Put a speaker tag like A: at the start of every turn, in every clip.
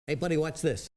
A: Hey, buddy, watch this.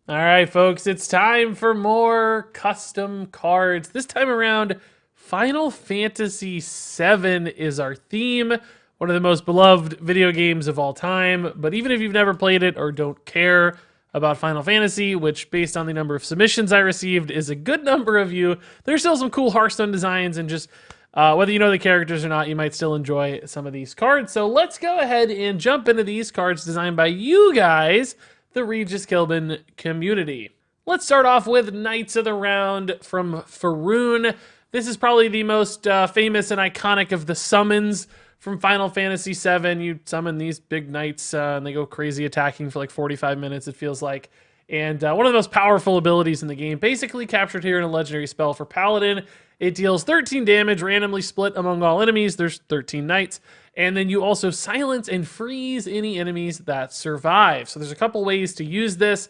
B: All right, folks, it's time for more custom cards. This time around, Final Fantasy VII is our theme, one of the most beloved video games of all time. But even if you've never played it or don't care about Final Fantasy, which based on the number of submissions I received is a good number of you, there's still some cool Hearthstone designs, and just whether you know the characters or not, you might still enjoy some of these cards. So let's go ahead and jump into these cards designed by you guys, the RegisKillbin community. Let's start off with Knights of the Round from Faroon. This is probably the most famous and iconic of the summons from Final Fantasy VII. You summon these big knights and they go crazy attacking for like 45 minutes, it feels like. And one of the most powerful abilities in the game, basically captured here in a legendary spell for Paladin. It deals 13 damage, randomly split among all enemies. There's 13 knights. And then you also silence and freeze any enemies that survive. So there's a couple ways to use this.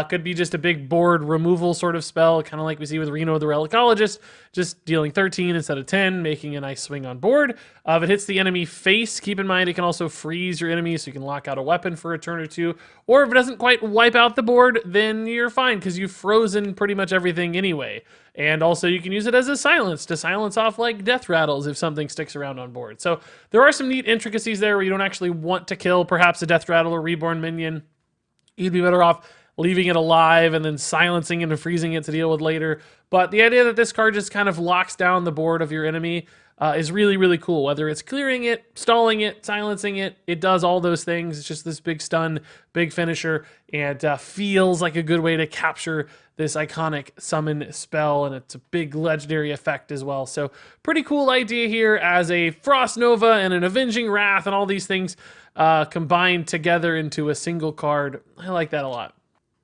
B: Could be just a big board removal sort of spell, kind of like we see with Reno the Relicologist, just dealing 13 instead of 10, making a nice swing on board. If it hits the enemy face, keep in mind it can also freeze your enemy, so you can lock out a weapon for a turn or two. Or if it doesn't quite wipe out the board, then you're fine, because you've frozen pretty much everything anyway. And also you can use it as a silence, to silence off like death rattles if something sticks around on board. So there are some neat intricacies there where you don't actually want to kill perhaps a death rattle or reborn minion. You'd be better off leaving it alive and then silencing and freezing it to deal with later. But the idea that this card just kind of locks down the board of your enemy is really, really cool. Whether it's clearing it, stalling it, silencing it, it does all those things. It's just this big stun, big finisher, and feels like a good way to capture this iconic summon spell, and it's a big legendary effect as well. So pretty cool idea here as a Frost Nova and an Avenging Wrath and all these things combined together into a single card. I like that a lot.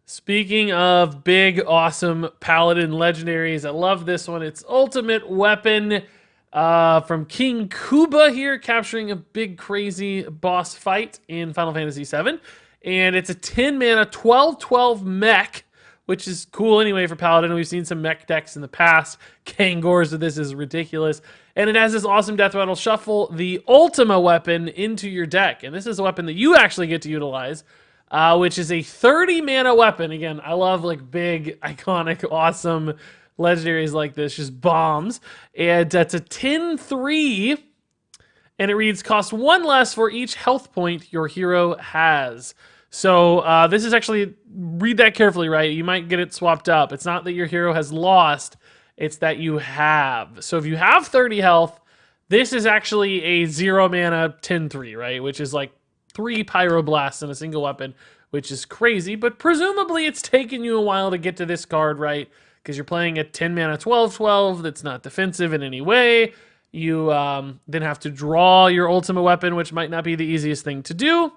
B: Speaking of big, awesome Paladin legendaries, I love this one. It's Ultimate Weapon from King Kabda here, capturing a big, crazy boss fight in Final Fantasy VII. And it's a 10 mana, 12/12 mech, which is cool anyway for Paladin. We've seen some mech decks in the past. Kangors with this is ridiculous. And it has this awesome death rattle. Shuffle the Ultima weapon into your deck. And this is a weapon that you actually get to utilize, which is a 30 mana weapon. Again, I love like big, iconic, awesome legendaries like this, just bombs. And it's a 10/3, and it reads, cost 1 less for each health point your hero has. So this is actually, read that carefully, right? You might get it swapped up. It's not that your hero has lost, it's that you have. So if you have 30 health, this is actually a 0 mana 10/3, right? Which is like 3 Pyroblasts in a single weapon, which is crazy, but presumably it's taken you a while to get to this card, right? Because you're playing a 10 mana 12/12 that's not defensive in any way. You then have to draw your Ultima weapon, which might not be the easiest thing to do.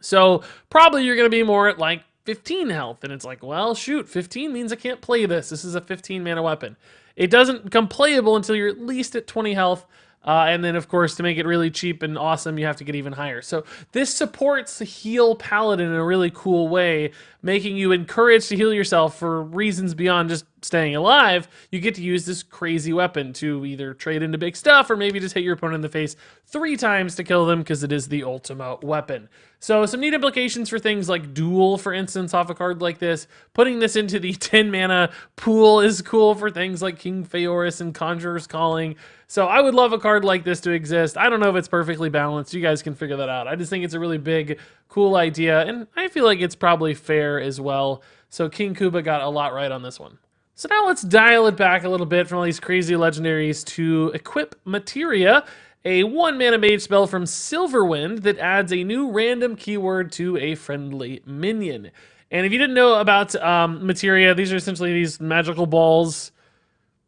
B: So probably you're going to be more at like 15 health, and it's like, well, shoot, 15 means I can't play this. This is a 15 mana weapon. It doesn't become playable until you're at least at 20 health. And then, of course, to make it really cheap and awesome, you have to get even higher. So this supports the heal Paladin in a really cool way, making you encouraged to heal yourself for reasons beyond just staying alive. You get to use this crazy weapon to either trade into big stuff or maybe just hit your opponent in the face 3 times to kill them, because it is the Ultima weapon. So some neat implications for things like duel, for instance, off a card like this. Putting this into the 10 mana pool is cool for things like King Phaoris and Conjurer's Calling. So I would love a card like this to exist. I don't know if it's perfectly balanced. You guys can figure that out. I just think it's a really big, cool idea, and I feel like it's probably fair as well. So King Kabda got a lot right on this one. So now let's dial it back a little bit from all these crazy legendaries to equip Metiria, a 1 mana mage spell from Silverwind that adds a new random keyword to a friendly minion. And if you didn't know about Metiria, these are essentially these magical balls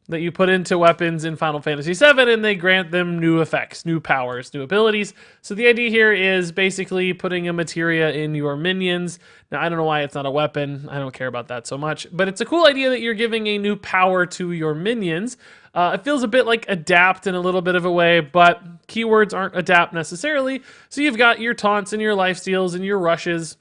B: that you put into weapons in Final Fantasy VII, and they grant them new effects, new powers, new abilities. So the idea here is basically putting a Materia in your minions. Now, I don't know why it's not a weapon. I don't care about that so much. But it's a cool idea that you're giving a new power to your minions. It feels a bit like adapt in a little bit of a way, but keywords aren't adapt necessarily. So you've got your taunts and your lifesteals and your rushes,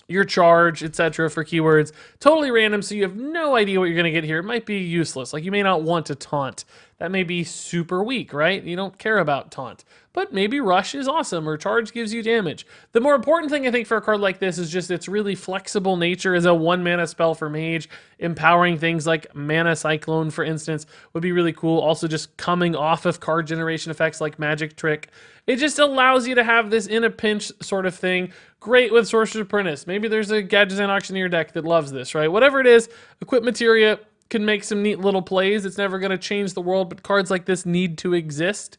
B: your charge, etc. for keywords. Totally random, so you have no idea what you're going to get here. It might be useless. Like, you may not want to taunt that may be super weak, right? You don't care about taunt. But maybe rush is awesome, or charge gives you damage. The more important thing I think for a card like this is just its really flexible nature as a 1-mana spell for mage. Empowering things like Mana Cyclone, for instance, would be really cool. Also just coming off of card generation effects like Magic Trick. It just allows you to have this in a pinch sort of thing. Great with Sorcerer's Apprentice. Maybe there's a Gadgetzan Auctioneer deck that loves this, right? Whatever it is, Equip Metiria can make some neat little plays. It's never going to change the world, but cards like this need to exist.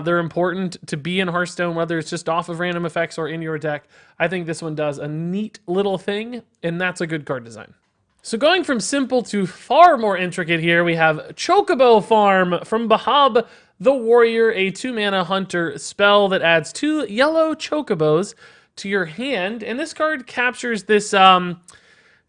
B: They're important to be in Hearthstone, whether it's just off of random effects or in your deck. I think this one does a neat little thing, and that's a good card design. So going from simple to far more intricate here, we have Chocobo Farm from Bahab the Warrior, a 2-mana hunter spell that adds 2 yellow chocobos to your hand. And this card captures this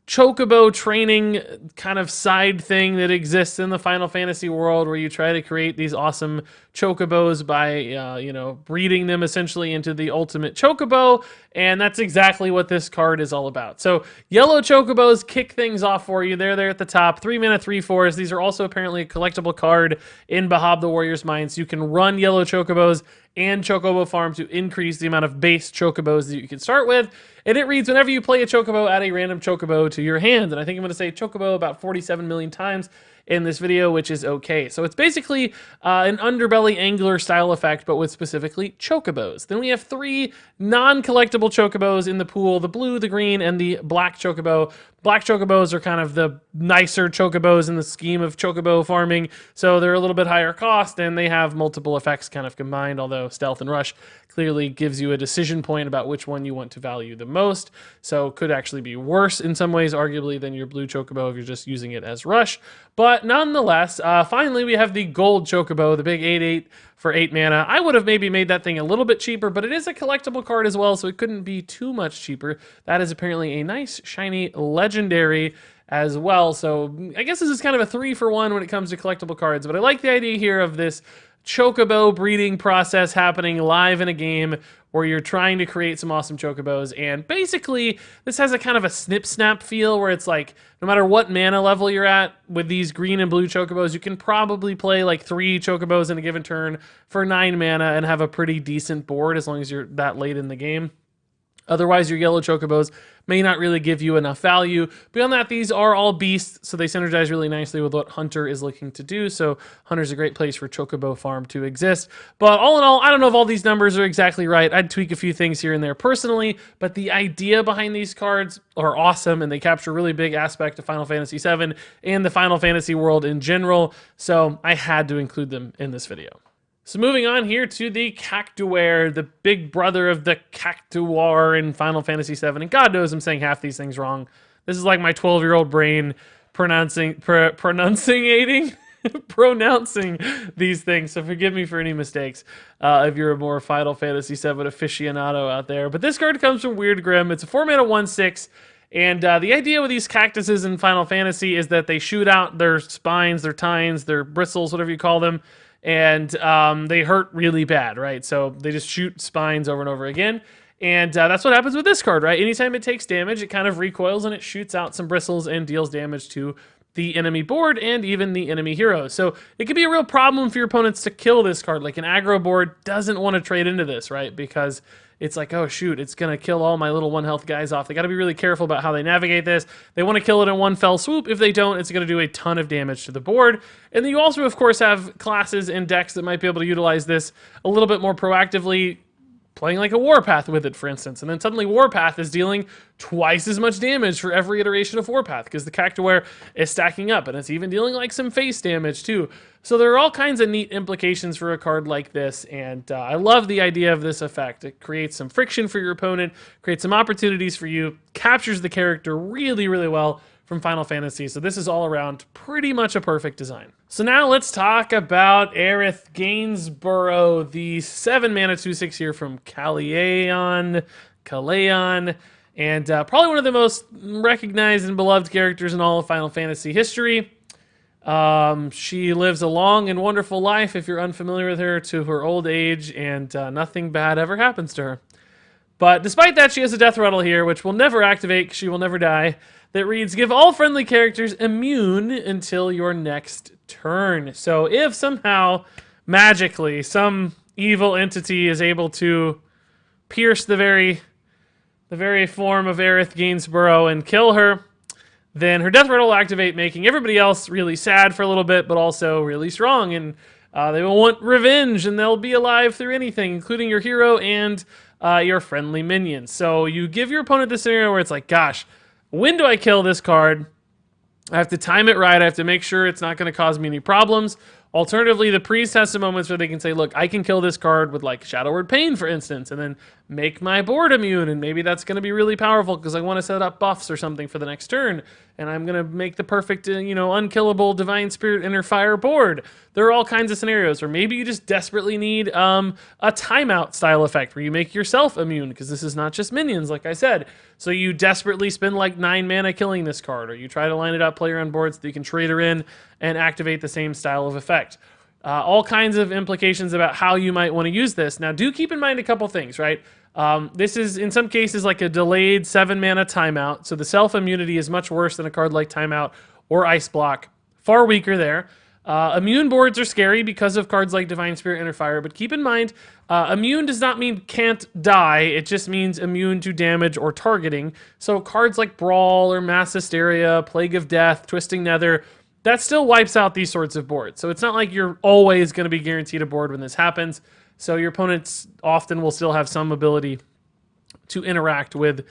B: chocobo training kind of side thing that exists in the Final Fantasy world, where you try to create these awesome chocobos by, breeding them essentially into the ultimate chocobo. And that's exactly what this card is all about. So yellow chocobos kick things off for you. They're there at the top. 3-mana, 3/4s. These are also apparently a collectible card in Bahab the Warrior's Mind. So you can run yellow chocobos and Chocobo Farm to increase the amount of base chocobos that you can start with. And it reads, whenever you play a chocobo, add a random chocobo to your hand. And I think I'm going to say chocobo about 47 million times in this video, which is okay. So it's basically an underbelly angler style effect, but with specifically chocobos. Then we have 3 non-collectible chocobos in the pool: the blue, the green, and the black chocobo. Black chocobos are kind of the nicer chocobos in the scheme of chocobo farming, so they're a little bit higher cost, and they have multiple effects kind of combined, although Stealth and Rush clearly gives you a decision point about which one you want to value the most, so could actually be worse in some ways, arguably, than your blue chocobo if you're just using it as Rush. But nonetheless, finally we have the gold chocobo, the big 8/8 for 8 mana. I would have maybe made that thing a little bit cheaper, but it is a collectible card as well, so it couldn't be too much cheaper. That is apparently a nice, shiny, legendary as well. So I guess this is kind of a 3-for-1 when it comes to collectible cards, but I like the idea here of this chocobo breeding process happening live in a game where you're trying to create some awesome chocobos. And basically, this has a kind of a snip-snap feel where it's like, no matter what mana level you're at with these green and blue chocobos, you can probably play like 3 chocobos in a given turn for 9 mana and have a pretty decent board as long as you're that late in the game. Otherwise, your yellow chocobos may not really give you enough value. Beyond that, these are all beasts, so they synergize really nicely with what Hunter is looking to do. So Hunter's a great place for Chocobo Farm to exist. But all in all, I don't know if all these numbers are exactly right. I'd tweak a few things here and there personally, but the idea behind these cards are awesome, and they capture a really big aspect of Final Fantasy VII and the Final Fantasy world in general. So I had to include them in this video. So moving on here to the Cactuar, the big brother of the Cactuar in Final Fantasy VII. And God knows I'm saying half these things wrong. This is like my 12-year-old brain pronouncing these things. So forgive me for any mistakes if you're a more Final Fantasy VII aficionado out there. But this card comes from Weird Grim. It's a 4-mana 1/6. And the idea with these cactuses in Final Fantasy is that they shoot out their spines, their tines, their bristles, whatever you call them, and they hurt really bad, right? So they just shoot spines over and over again. And that's what happens with this card, right? Anytime it takes damage, it kind of recoils and it shoots out some bristles and deals damage to the enemy board and even the enemy hero. So it could be a real problem for your opponents to kill this card. Like an aggro board doesn't want to trade into this, right? Because it's like, oh shoot, it's going to kill all my little 1-health guys off. They got to be really careful about how they navigate this. They want to kill it in one fell swoop. If they don't, it's going to do a ton of damage to the board. And then you also, of course, have classes and decks that might be able to utilize this a little bit more proactively, playing like a Warpath with it, for instance. And then suddenly Warpath is dealing twice as much damage for every iteration of Warpath because the Cactuar is stacking up, and it's even dealing like some face damage too. So there are all kinds of neat implications for a card like this, and I love the idea of this effect. It creates some friction for your opponent, creates some opportunities for you, captures the character really, really well from Final Fantasy. So this is all around pretty much a perfect design. So now let's talk about Aerith Gainsborough, the 7-mana 2/6 here from Kalaeon, and probably one of the most recognized and beloved characters in all of Final Fantasy history. She lives a long and wonderful life, if you're unfamiliar with her, to her old age, and nothing bad ever happens to her. But despite that, she has a death rattle here, which will never activate because she will never die, that reads, give all friendly characters immune until your next turn. So if somehow, magically, some evil entity is able to pierce the very form of Aerith Gainsborough and kill her, then her death rattle will activate, making everybody else really sad for a little bit, but also really strong. And they will want revenge, and they'll be alive through anything, including your hero and your friendly minions. So you give your opponent this scenario where it's like, gosh, when do I kill this card? I have to time it right. I have to make sure it's not going to cause me any problems. Alternatively, the priest has some moments where they can say, look, I can kill this card with like Shadow Word Pain, for instance, and then make my board immune, and maybe that's going to be really powerful because I want to set up buffs or something for the next turn, and I'm going to make the perfect, unkillable Divine Spirit Inner Fire board. There are all kinds of scenarios, or maybe you just desperately need a timeout style effect where you make yourself immune, because this is not just minions, like I said. So you desperately spend like 9 mana killing this card, or you try to line it up, play her on board so that you can trade her in and activate the same style of effect. All kinds of implications about how you might want to use this. Now, do keep in mind a couple things, right? This is, in some cases, like a delayed 7-mana timeout, so the self-immunity is much worse than a card like Timeout or Ice Block. Far weaker there. Immune boards are scary because of cards like Divine Spirit Inner Fire, but keep in mind, immune does not mean can't die, it just means immune to damage or targeting. So cards like Brawl or Mass Hysteria, Plague of Death, Twisting Nether, that still wipes out these sorts of boards. So it's not like you're always going to be guaranteed a board when this happens. So your opponents often will still have some ability to interact with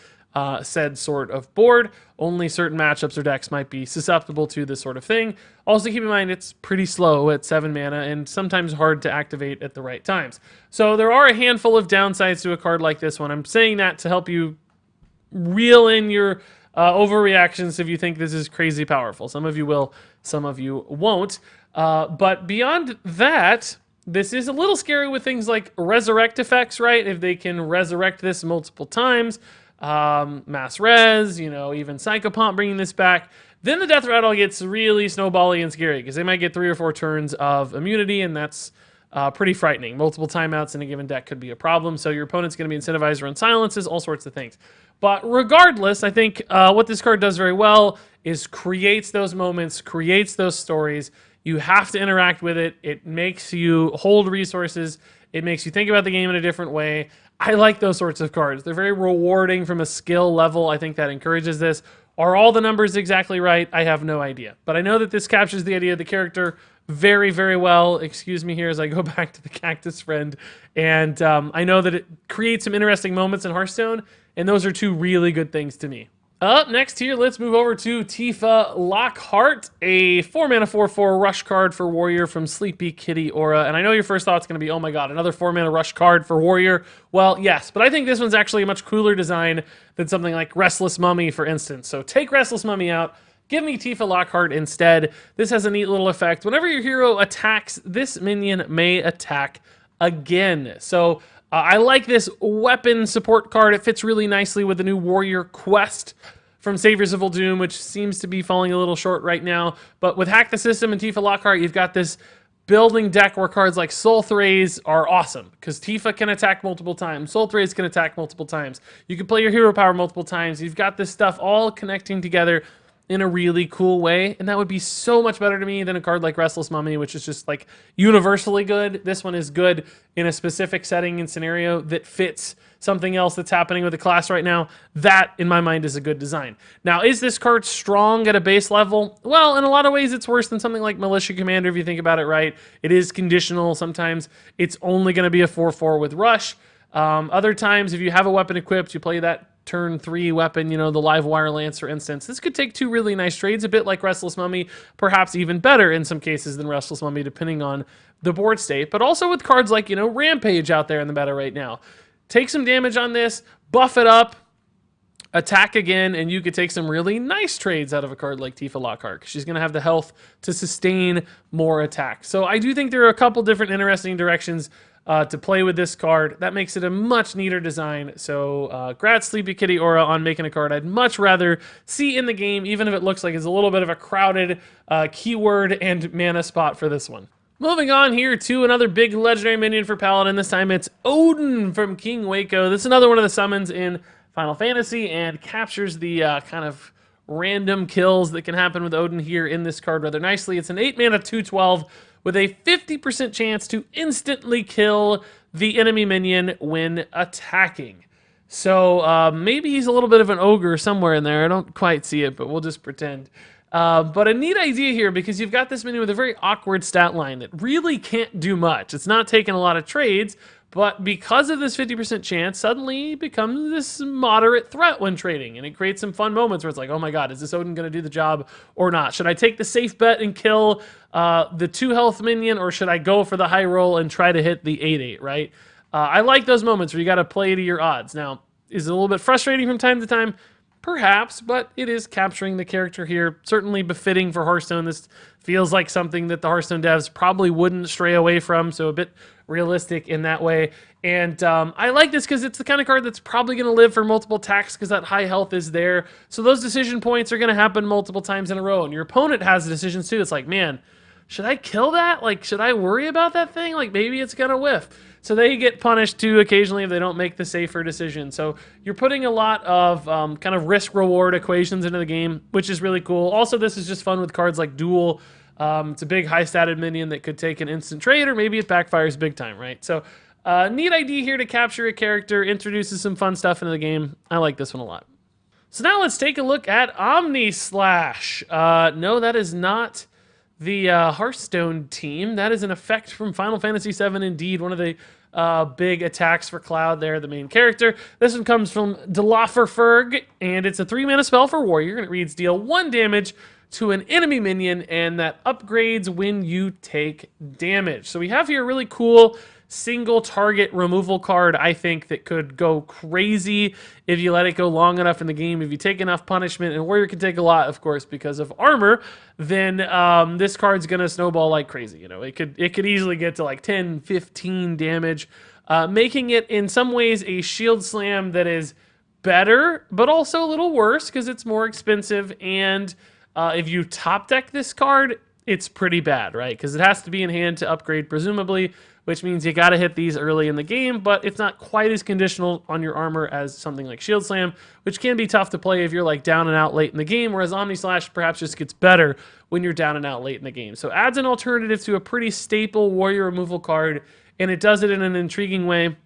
B: said sort of board. Only certain matchups or decks might be susceptible to this sort of thing. Also keep in mind it's pretty slow at 7 mana and sometimes hard to activate at the right times. So there are a handful of downsides to a card like this one. I'm saying that to help you reel in your overreactions if you think this is crazy powerful. Some of you will, some of you won't. But beyond that, this is a little scary with things like resurrect effects, right? If they can resurrect this multiple times, mass res, even Psychopomp bringing this back, then the death rattle gets really snowbally and scary because they might get 3 or 4 turns of immunity, and that's pretty frightening. Multiple timeouts in a given deck could be a problem, so your opponent's going to be incentivized to run silences, all sorts of things. But regardless, I think what this card does very well is creates those moments, creates those stories. You have to interact with it. It makes you hold resources. It makes you think about the game in a different way. I like those sorts of cards. They're very rewarding from a skill level. I think that encourages this. Are all the numbers exactly right? I have no idea. But I know that this captures the idea of the character very, very well. Excuse me here as I go back to the cactus friend. And I know that it creates some interesting moments in Hearthstone, and those are 2 really good things to me. Up next here, let's move over to Tifa Lockheart, a 4-mana 4/4 rush card for Warrior from Sleepy Kitty Aura. And I know your first thought's going to be, oh my god, another 4-mana rush card for Warrior. Well, yes, but I think this one's actually a much cooler design than something like Restless Mummy, for instance. So take Restless Mummy out, give me Tifa Lockheart instead. This has a neat little effect. Whenever your hero attacks, this minion may attack again. So I like this weapon support card. It fits really nicely with the new Warrior quest from Saviors of Uldum, which seems to be falling a little short right now. But with Hack the System and Tifa Lockheart, you've got this building deck where cards like Soul Thraze are awesome, because Tifa can attack multiple times, Soul Thraze can attack multiple times, you can play your hero power multiple times, you've got this stuff all connecting together in a really cool way, and that would be so much better to me than a card like Restless Mummy, which is just like universally good. This one is good in a specific setting and scenario that fits something else that's happening with the class right now. That, in my mind, is a good design. Now, is this card strong at a base level? Well, in a lot of ways, it's worse than something like Militia Commander, if you think about it right. It is conditional. Sometimes it's only going to be a 4/4 with Rush. Other times, if you have a weapon equipped, you play that turn 3 weapon, the Live Wire Lance, for instance. This could take 2 really nice trades, a bit like Restless Mummy, perhaps even better in some cases than Restless Mummy, depending on the board state, but also with cards like, Rampage out there in the meta right now. Take some damage on this, buff it up, attack again, and you could take some really nice trades out of a card like Tifa Lockheart. She's going to have the health to sustain more attack. So I do think there are a couple different interesting directions to play with this card. That makes it a much neater design. So grats Sleepy Kitty Aura on making a card I'd much rather see in the game, even if it looks like it's a little bit of a crowded keyword and mana spot for this one. Moving on here to another big legendary minion for Paladin. This time it's Odin from King Waco. This is another one of the summons in Final Fantasy and captures the kind of random kills that can happen with Odin here in this card rather nicely. It's an 8 mana 2/12 with a 50% chance to instantly kill the enemy minion when attacking. So maybe he's a little bit of an ogre somewhere in there. I don't quite see it, but we'll just pretend. But a neat idea here because you've got this minion with a very awkward stat line that really can't do much. It's not taking a lot of trades, but because of this 50% chance, suddenly becomes this moderate threat when trading. And it creates some fun moments where it's like, oh my god, is this Odin going to do the job or not? Should I take the safe bet and kill the 2 health minion, or should I go for the high roll and try to hit the 8/8, right? I like those moments where you got to play to your odds. Now, is it a little bit frustrating from time to time? Perhaps, but it is capturing the character here. Certainly befitting for Hearthstone. This feels like something that the Hearthstone devs probably wouldn't stray away from, so a bit realistic in that way. And I like this because it's the kind of card that's probably going to live for multiple attacks because that high health is there. So those decision points are going to happen multiple times in a row. And your opponent has decisions too. It's like, man, should I kill that? Like, should I worry about that thing? Like, maybe it's going to whiff. So they get punished too occasionally if they don't make the safer decision. So you're putting a lot of kind of risk-reward equations into the game, which is really cool. Also, this is just fun with cards like Duel. It's a big high-statted minion that could take an instant trade, or maybe it backfires big time, right? So neat idea here to capture a character, introduces some fun stuff into the game. I like this one a lot. So now let's take a look at Omni Slash. No, that is not the Hearthstone team. That is an effect from Final Fantasy VII, indeed. One of the big attacks for Cloud there, the main character. This one comes from Delaferferg, and it's a 3-mana spell for Warrior, and it reads, deal 1 damage to an enemy minion, and that upgrades when you take damage. So we have here a really cool single target removal card, I think, that could go crazy if you let it go long enough in the game. If you take enough punishment, and Warrior can take a lot, of course, because of armor, then this card's gonna snowball like crazy. You know, it could easily get to like 10, 15 damage, making it in some ways a shield slam that is better, but also a little worse because it's more expensive. And if you top deck this card, it's pretty bad, right? Because it has to be in hand to upgrade, presumably, which means you got to hit these early in the game, but it's not quite as conditional on your armor as something like Shield Slam, which can be tough to play if you're like down and out late in the game, whereas Omni Slash perhaps just gets better when you're down and out late in the game. So adds an alternative to a pretty staple Warrior removal card, and it does it in an intriguing way.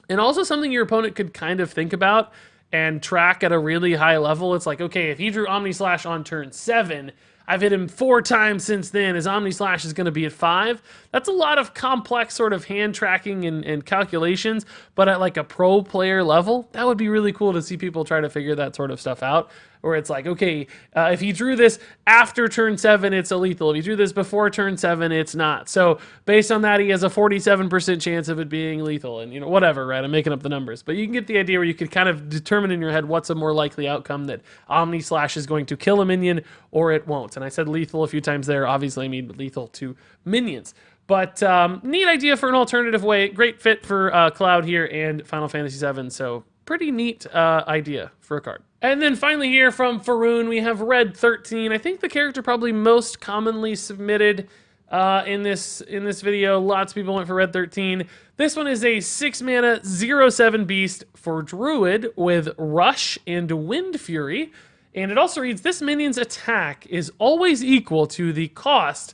B: And also something your opponent could kind of think about and track at a really high level. It's like, okay, if he drew Omni Slash on turn 7, I've hit him 4 times since then. His Omni Slash is going to be at 5. That's a lot of complex sort of hand tracking and calculations, but at like a pro player level, that would be really cool to see people try to figure that sort of stuff out. Where it's like, okay, if he drew this after turn 7, it's a lethal. If he drew this before turn 7, it's not. So based on that, he has a 47% chance of it being lethal, and you know, whatever, right? I'm making up the numbers, but you can get the idea where you could kind of determine in your head what's a more likely outcome, that Omni Slash is going to kill a minion or it won't. And I said lethal a few times there. Obviously, I mean lethal to minions. But neat idea for an alternative way. Great fit for Cloud here and Final Fantasy VII. So pretty neat idea for a card. And then finally here from Faroon, we have Red 13. I think the character probably most commonly submitted in this video. Lots of people went for Red 13. This one is a 6-mana 0/7 beast for Druid with Rush and Wind Fury. And it also reads, this minion's attack is always equal to the cost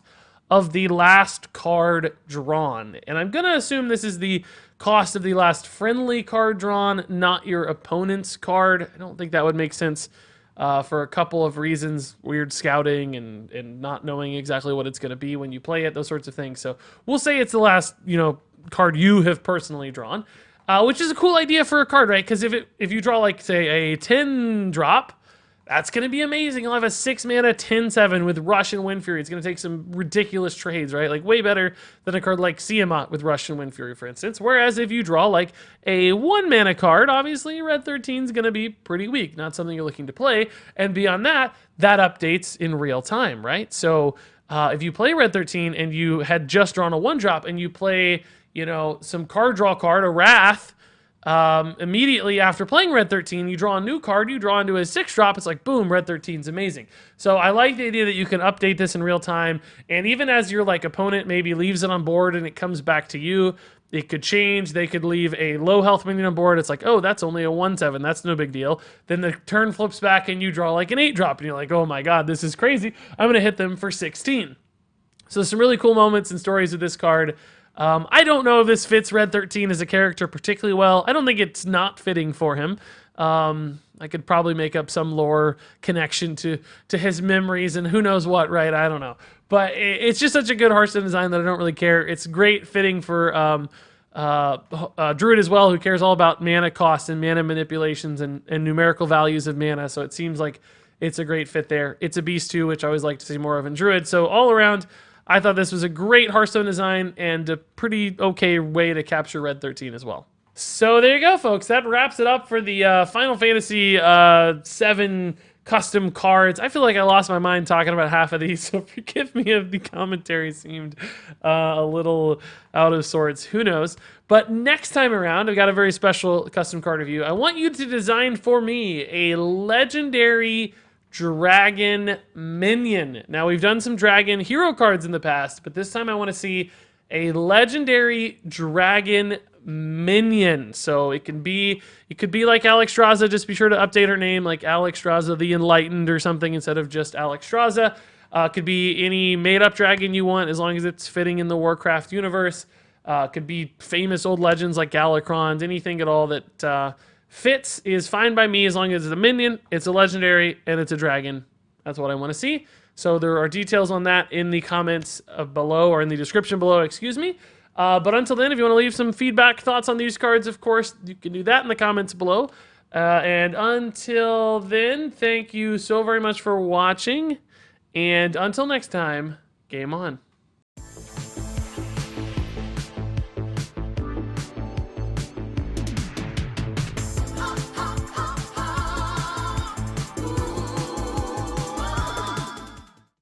B: of the last card drawn. And I'm going to assume this is the cost of the last friendly card drawn, not your opponent's card. I don't think that would make sense for a couple of reasons. Weird scouting and not knowing exactly what it's going to be when you play it, those sorts of things. So we'll say it's the last, card you have personally drawn, which is a cool idea for a card, right? Because if you draw, like, say, a 10 drop, that's going to be amazing. You'll have a 6-mana 10/7 with Rush and Wind Fury. It's going to take some ridiculous trades, right? Like way better than a card like Tiamat with Rush and Wind Fury, for instance. Whereas if you draw like a 1-mana card, obviously Red 13 is going to be pretty weak. Not something you're looking to play. And beyond that, that updates in real time, right? So if you play Red 13 and you had just drawn a 1-drop and you play, some card draw card, a Wrath, immediately after playing Red 13, you draw a new card, you draw into a 6-drop, it's like, boom, Red 13's amazing. So I like the idea that you can update this in real time, and even as your like opponent maybe leaves it on board and it comes back to you, it could change. They could leave a low health minion on board. It's like, oh, that's only a 1/7. That's no big deal. Then the turn flips back and you draw like an 8-drop, and you're like, oh my god, this is crazy. I'm going to hit them for 16. So some really cool moments and stories with this card. I don't know if this fits Red 13 as a character particularly well. I don't think it's not fitting for him. I could probably make up some lore connection to his memories and who knows what, right? I don't know. But it's just such a good Hearthstone design that I don't really care. It's great fitting for Druid as well, who cares all about mana cost and mana manipulations and numerical values of mana. So it seems like it's a great fit there. It's a beast too, which I always like to see more of in Druid. So all around, I thought this was a great Hearthstone design and a pretty okay way to capture Red 13 as well. So there you go, folks. That wraps it up for the Final Fantasy VII custom cards. I feel like I lost my mind talking about half of these, so forgive me if the commentary seemed a little out of sorts. Who knows? But next time around, I've got a very special custom card review. I want you to design for me a legendary dragon minion. Now, we've done some dragon hero cards in the past, but this time I want to see a legendary dragon minion. So it could be like Alexstrasza. Just be sure to update her name, like Alexstrasza the Enlightened or something instead of just Alexstrasza. Could be any made-up dragon you want, as long as it's fitting in the Warcraft universe. Could be famous old legends like Galakrond. Anything at all that fits is fine by me, as long as it's a minion, it's a legendary, and it's a dragon. That's what I want to see. So there are details on that in the comments below, or in the description below, excuse me. But until then, if you want to leave some feedback, thoughts on these cards, of course, you can do that in the comments below. And until then, thank you so very much for watching. And until next time, game on.